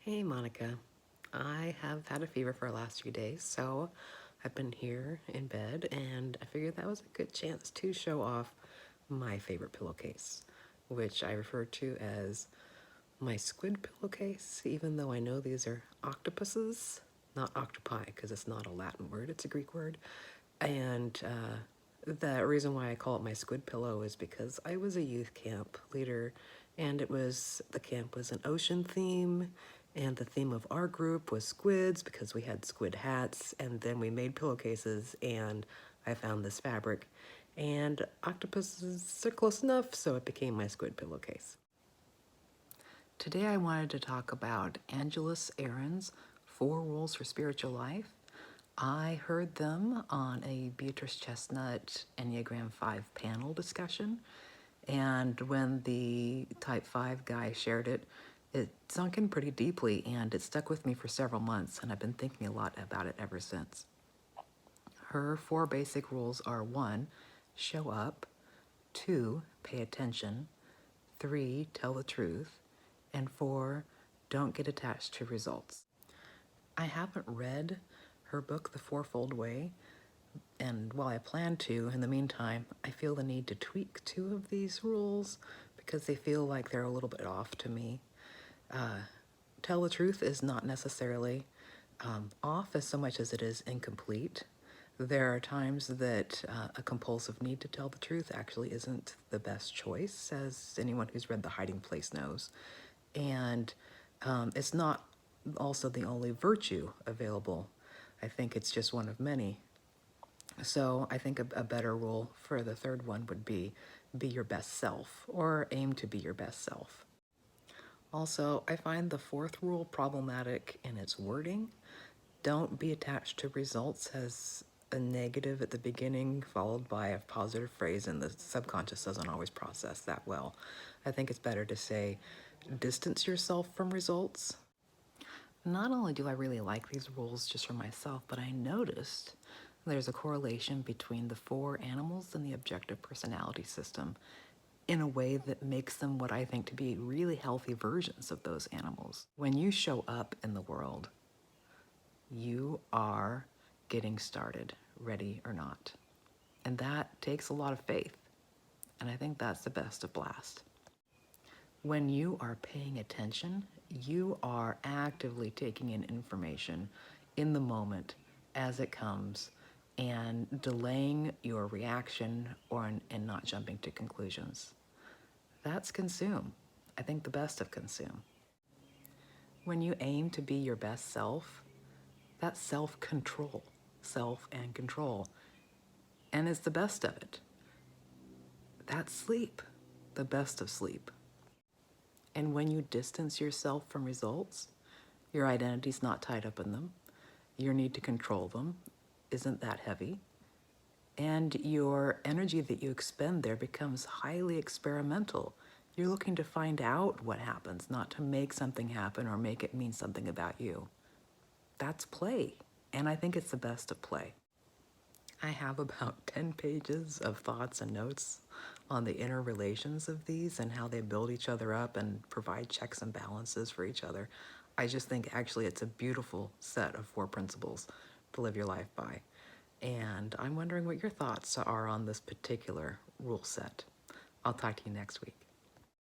Hey Monica, I have had a fever for the last few days, so I've been here in bed and I figured that was a good chance to show off my favorite pillowcase, which I refer to as my squid pillowcase, even though I know these are octopuses, not octopi, because it's not a Latin word, it's a Greek word. And the reason why I call it my squid pillow is because I was a youth camp leader, and the camp was an ocean theme, and the theme of our group was squids because we had squid hats, and then we made pillowcases, and I found this fabric, and octopuses are close enough, so it became my squid pillowcase. Today I wanted to talk about Angelus Aaron's 4 Rules for Spiritual Life. I heard them on a Beatrice Chestnut Enneagram 5 panel discussion, and when the Type 5 guy shared it, it sunk in pretty deeply, and it stuck with me for several months, and I've been thinking a lot about it ever since. Her 4 basic rules are 1, show up, 2, pay attention, 3, tell the truth, and 4, don't get attached to results. I haven't read her book, The Fourfold Way, and while I plan to, in the meantime, I feel the need to tweak 2 of these rules because they feel like they're a little bit off to me. Tell the truth is not necessarily off as so much as it is incomplete. There are times that a compulsive need to tell the truth actually isn't the best choice, as anyone who's read The Hiding Place knows. And it's not also the only virtue available. I think it's just one of many. So I think a better rule for the third one would be your best self, or aim to be your best self. Also, I find the 4th rule problematic in its wording. Don't be attached to results as a negative at the beginning followed by a positive phrase, and the subconscious doesn't always process that well. I think it's better to say distance yourself from results. Not only do I really like these rules just for myself, but I noticed there's a correlation between the 4 animals and the objective personality system in a way that makes them what I think to be really healthy versions of those animals. When you show up in the world, you are getting started, ready or not. And that takes a lot of faith. And I think that's the best of blast. When you are paying attention, you are actively taking in information in the moment as it comes and delaying your reaction and not jumping to conclusions. That's consume. I think the best of consume. When you aim to be your best self, that's self-control, self and control, and it's the best of it. That's sleep, the best of sleep. And when you distance yourself from results, your identity's not tied up in them, your need to control them isn't that heavy, and your energy that you expend there becomes highly experimental. You're looking to find out what happens, not to make something happen or make it mean something about you. That's play, and I think it's the best of play. I have about 10 pages of thoughts and notes on the inner relations of these and how they build each other up and provide checks and balances for each other. I just think actually it's a beautiful set of 4 principles to live your life by. And I'm wondering what your thoughts are on this particular rule set. I'll talk to you next week.